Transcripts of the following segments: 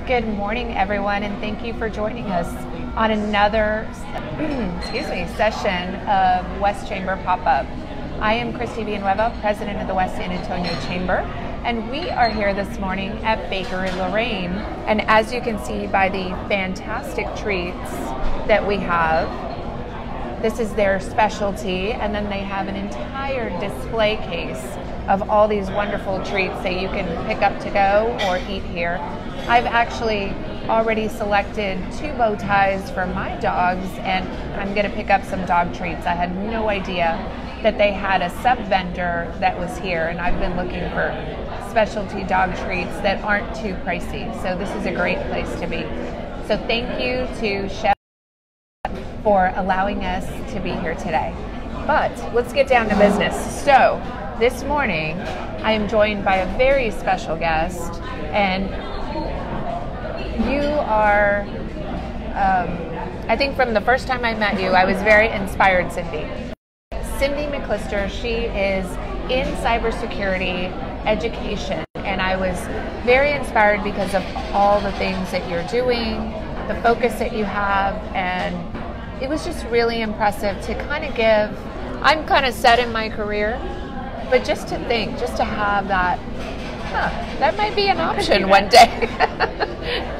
Good morning, everyone, and thank you for joining us on another session of West Chamber Pop-Up. I am Christy Villanueva, President of the West San Antonio Chamber, and we are here this morning at Bakery Lorraine. And as you can see by the fantastic treats that we have, this is their specialty, and then they have an entire display case of all these wonderful treats that you can pick up to go or eat here. I've actually already selected 2 bow ties for my dogs, and I'm going to pick up some dog treats. I had no idea that they had a sub-vendor that was here, and I've been looking for specialty dog treats that aren't too pricey. So this is a great place to be. So thank you to Chef for allowing us to be here today. But let's get down to business. So this morning, I am joined by a very special guest, and you are, I think from the first time I met you, I was very inspired, Cindy. Cindy McClister, she is in cybersecurity education, and I was very inspired because of all the things that you're doing, the focus that you have, and it was just really impressive to kind of give, I'm kind of set in my career, but just to think, just to have that, that might be an option one day.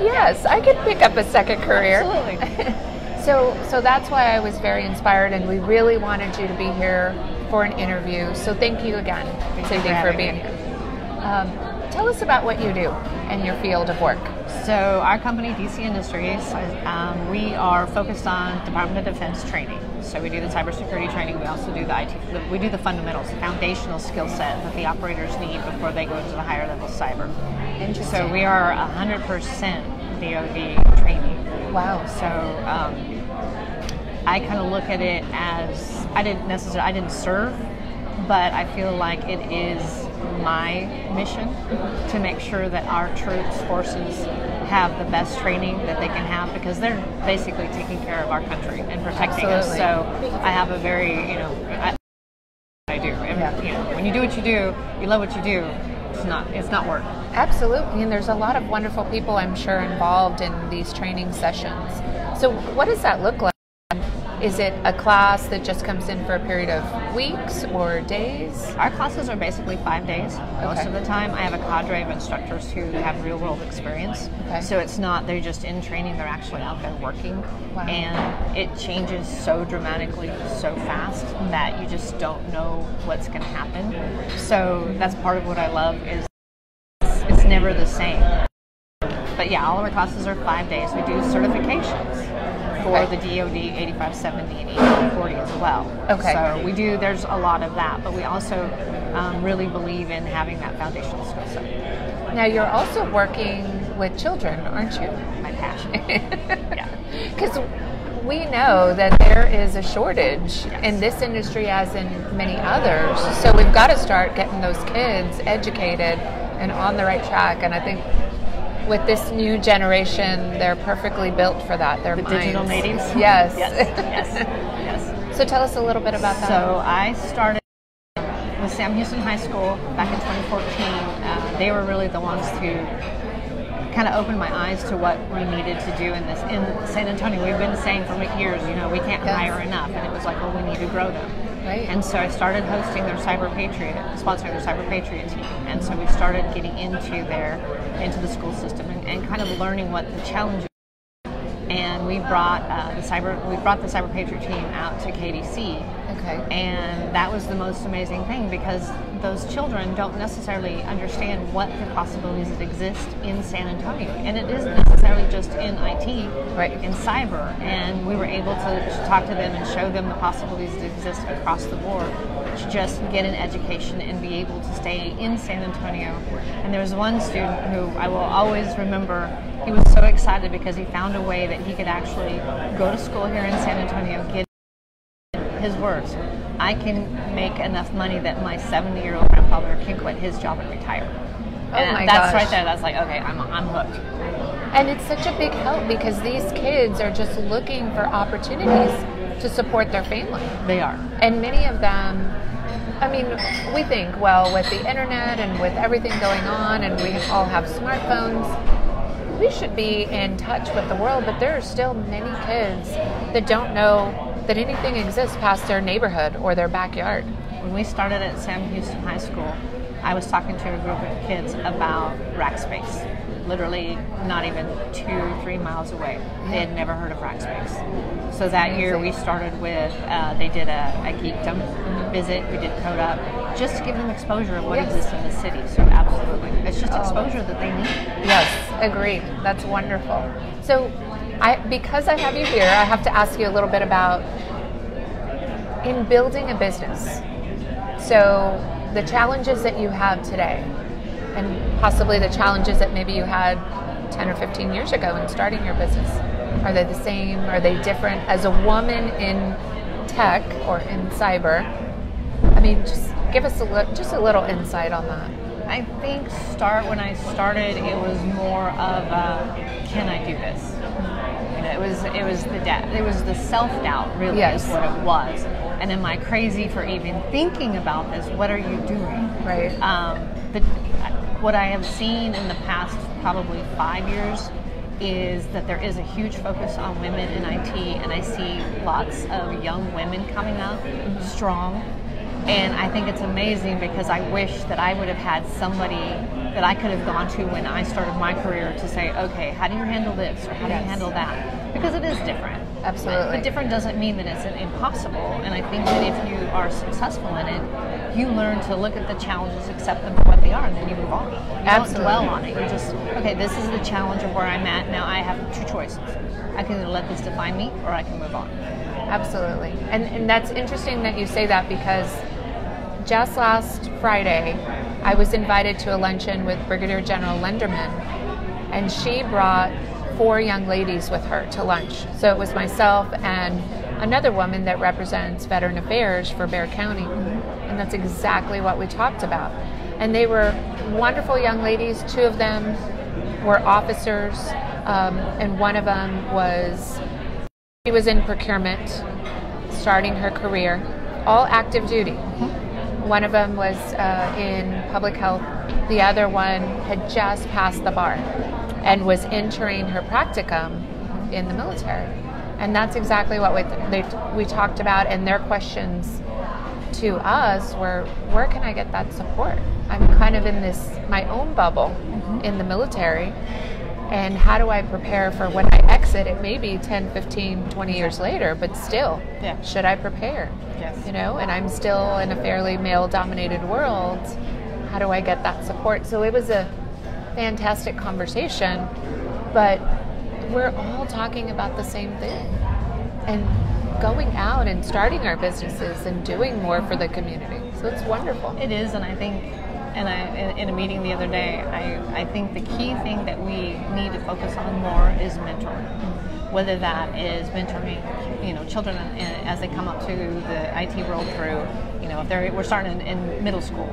Yes, I could pick up a second career. Absolutely. So that's why I was very inspired, and we really wanted you to be here for an interview. So thank you again, Cindy, for being here. Tell us about what you do and your field of work. So our company, DC Industries, we are focused on Department of Defense training. So we do the cybersecurity training. We also do the IT. We do the fundamentals, the foundational skill set that the operators need before they go into the higher level cyber. Interesting. So we are 100% DoD training. Wow. So I kind of look at it as I didn't serve, but I feel like it is my mission to make sure that our troops, forces have the best training that they can have, because they're basically taking care of our country and protecting us. So I have a very, I do. And, when you do what you do, you love what you do, it's not work. Absolutely, and there's a lot of wonderful people, I'm sure, involved in these training sessions. So what does that look like? Is it a class that just comes in for a period of weeks or days? Our classes are basically 5 days most of the time. I have a cadre of instructors who have real world experience. Okay. So it's not they're just in training, they're actually out there working. Wow. And it changes so dramatically, so fast, that you just don't know what's going to happen. So that's part of what I love, is it's never the same. But yeah, all of our classes are 5 days. We do certifications for the DoD 8570 and 8540 as well. Okay. So there's a lot of that, but we also really believe in having that foundational skill set. Now you're also working with children, aren't you? My passion. Yeah. Because we know that there is a shortage in this industry as in many others. So we've got to start getting those kids educated and on the right track. And I think with this new generation, they're perfectly built for that. They're the digital natives. Yes. Yes. So tell us a little bit about that. So I started with Sam Houston High School back in 2014. They were really the ones to kind of open my eyes to what we needed to do in San Antonio. We've been saying for years, we can't hire enough, and it was like, well, we need to grow them. Right. And so I started hosting their sponsoring their CyberPatriot team. And so we started getting into the school system and kind of learning what the challenges were. And we brought the CyberPatriot team out to KDC. Okay. And that was the most amazing thing, because those children don't necessarily understand what the possibilities that exist in San Antonio. And it isn't necessarily just in IT, in cyber. And we were able to talk to them and show them the possibilities that exist across the board, to just get an education and be able to stay in San Antonio. And there was one student who I will always remember. He was so excited because he found a way that he could actually go to school here in San Antonio, get his words, I can make enough money that my 70-year-old grandfather can quit his job and retire. And my that's gosh. right there. That's like, okay, I'm hooked. And it's such a big help, because these kids are just looking for opportunities to support their family. They are. And many of them, I mean, we think, well, with the internet and with everything going on, and we all have smartphones, we should be in touch with the world, but there are still many kids that don't know that anything exists past their neighborhood or their backyard. When we started at Sam Houston High School, I was talking to a group of kids about rack space. Literally not even 2-3 miles away. They had never heard of rack space. So that year we started with, they did a geekdom visit, we did Code Up, just to give them exposure of what exists in the city. So absolutely. It's just exposure that they need. Yes, agreed. That's wonderful. So because I have you here, I have to ask you a little bit about in building a business. So the challenges that you have today, and possibly the challenges that maybe you had 10 or 15 years ago in starting your business, are they the same? Are they different? As a woman in tech or in cyber, I mean, just give us just a little insight on that. I think when I started, it was more of can I do this? You know, it was the self-doubt really is what it was. And am I crazy for even thinking about this? What are you doing? Right. What I have seen in the past probably 5 years is that there is a huge focus on women in IT, and I see lots of young women coming up strong. And I think it's amazing because I wish that I would have had somebody that I could have gone to when I started my career to say, okay, how do you handle this or how do you handle that? Because it is different. Absolutely. But different doesn't mean that it's impossible. And I think that if you are successful in it, you learn to look at the challenges, accept them for what they are, and then you move on. You don't dwell on it. You just, okay, this is the challenge of where I'm at. Now I have 2 choices. I can either let this define me or I can move on. Absolutely. And that's interesting that you say that because just last Friday, I was invited to a luncheon with Brigadier General Lenderman, and she brought 4 young ladies with her to lunch. So it was myself and another woman that represents Veteran Affairs for Bexar County. And that's exactly what we talked about. And they were wonderful young ladies. 2 of them were officers, and one of them she was in procurement, starting her career, all active duty. One of them was in public health. The other one had just passed the bar and was entering her practicum in the military. And that's exactly what we talked about, and their questions to us were, where can I get that support? I'm kind of in my own bubble in the military, and how do I prepare for when I exit? It may be 10, 15, 20 years later, but still, should I prepare? Yes. You know, and I'm still in a fairly male-dominated world. How do I get that support? So it was a fantastic conversation, but we're all talking about the same thing. And going out and starting our businesses and doing more for the community. So it's wonderful. It is, and I think, in a meeting the other day, I think the key thing that we need to focus on more is mentoring. Whether that is mentoring, children as they come up to the IT world through, if we're starting in middle school,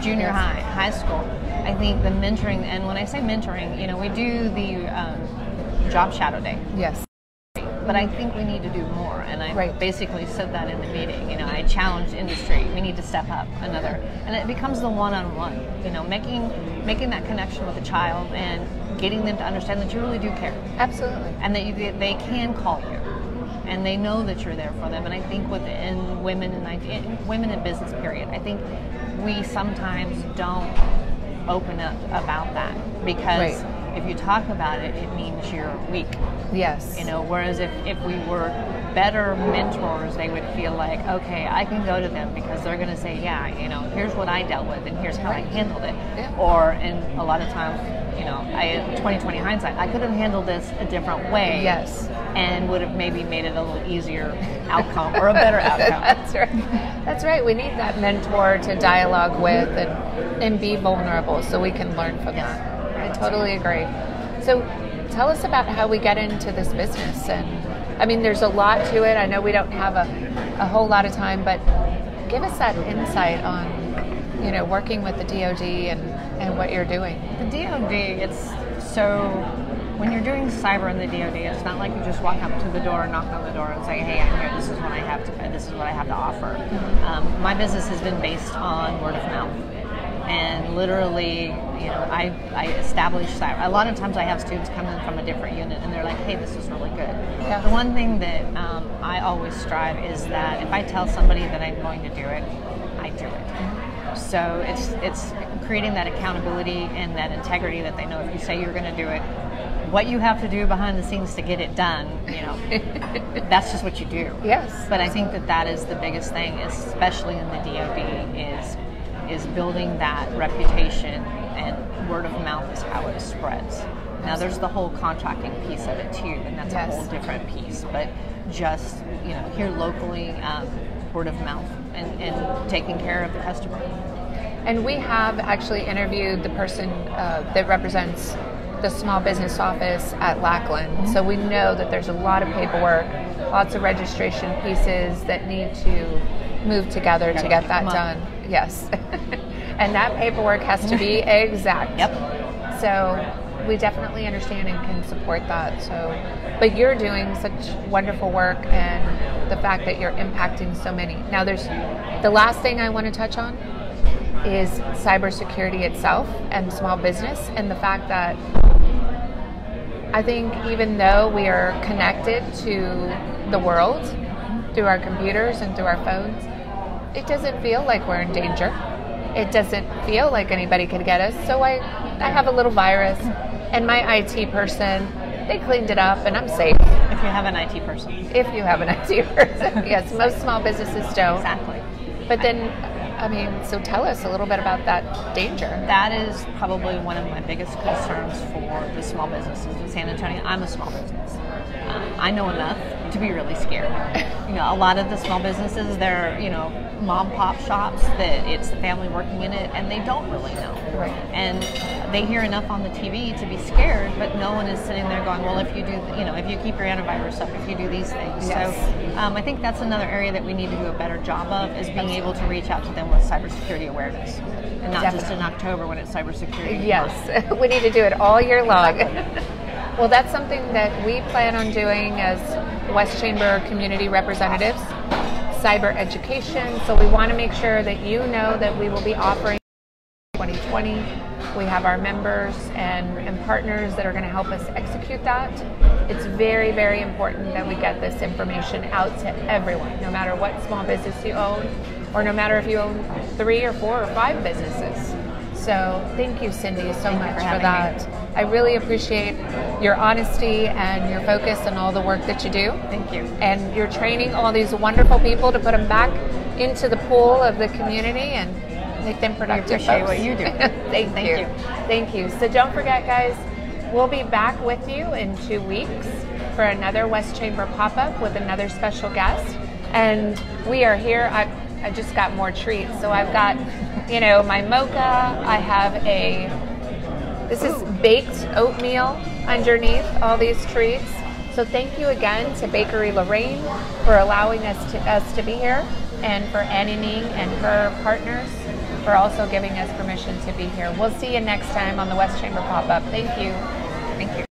junior high, high school. I think the mentoring, and when I say mentoring, we do the job shadow day. Yes. But I think we need to do more, and I basically said that in the meeting. I challenged industry. We need to step up another, and it becomes the one-on-one. Making that connection with the child and getting them to understand that you really do care. Absolutely. And that they can call you, and they know that you're there for them. And I think within women in business, period, I think we sometimes don't open up about that because. If you talk about it, it means you're weak. Yes. Whereas if we were better mentors, they would feel like, okay, I can go to them because they're going to say, here's what I dealt with and here's how I handled it. Yeah. Or, and a lot of times, I 20/20 hindsight, I could have handled this a different way. Yes. And would have maybe made it a little easier outcome or a better outcome. That's right. That's right. We need that mentor to dialogue with and be vulnerable so we can learn from that. I totally agree. So tell us about how we get into this business. And I mean, there's a lot to it. I know we don't have a whole lot of time, but give us that insight on, working with the DoD and what you're doing. The DoD, when you're doing cyber in the DoD, it's not like you just walk up to the door, knock on the door, and say, "Hey, I'm here. This is what I have to offer." My business has been based on word of mouth. And literally, I established cyber. A lot of times I have students come in from a different unit and they're like, hey, this is really good. Yeah. The one thing that I always strive is that if I tell somebody that I'm going to do it, I do it. So it's creating that accountability and that integrity that they know if you say you're going to do it, what you have to do behind the scenes to get it done, that's just what you do. Yes. But I think that is the biggest thing, especially in the DoD, is building that reputation, and word of mouth is how it spreads. Now there's the whole contracting piece of it too, and that's a whole different piece. But just here locally, word of mouth and taking care of the customer. And we have actually interviewed the person that represents the small business office at Lackland. So we know that there's a lot of paperwork, lots of registration pieces that need to move together to get that done. Yes. And that paperwork has to be exact. Yep. So we definitely understand and can support that. So, but you're doing such wonderful work, and the fact that you're impacting so many. Now there's the last thing I want to touch on is cybersecurity itself and small business, and the fact that I think even though we are connected to the world through our computers and through our phones, it doesn't feel like we're in danger. It doesn't feel like anybody could get us. So I have a little virus, and my IT person, they cleaned it up, and I'm safe. If you have an IT person. If you have an IT person. Yes, most small businesses don't. Exactly. But then, so tell us a little bit about that danger. That is probably one of my biggest concerns for the small businesses in San Antonio. I'm a small business. I know enough to be really scared. A lot of the small businesses, they're, mom pop shops that it's the family working in it, and they don't really know. Right. And they hear enough on the TV to be scared, but no one is sitting there going, well, if you do, if you keep your antivirus up, if you do these things. Yes. So I think that's another area that we need to do a better job of, is being able to reach out to them with cybersecurity awareness. And not just in October when it's cybersecurity. Yes, we need to do it all year long. Well, that's something that we plan on doing as West Chamber community representatives, cyber education. So we want to make sure that you know that we will be offering 2020. We have our members and partners that are going to help us execute that. It's very, very important that we get this information out to everyone, no matter what small business you own, or no matter if you own 3 or 4 or 5 businesses. So thank you, Cindy, so much for that. I really appreciate your honesty and your focus and all the work that you do. Thank you. And you're training all these wonderful people to put them back into the pool of the community and make them productive. I appreciate what you do. Thank you. Thank you. So don't forget, guys, we'll be back with you in 2 weeks for another West Chamber pop-up with another special guest. And we are here. I just got more treats. So I've got, my mocha. I have this is baked oatmeal underneath all these treats. So thank you again to Bakery Lorraine for allowing us to be here, and for Annie Ning and her partners for also giving us permission to be here. We'll see you next time on the West Chamber Pop-Up. Thank you. Thank you.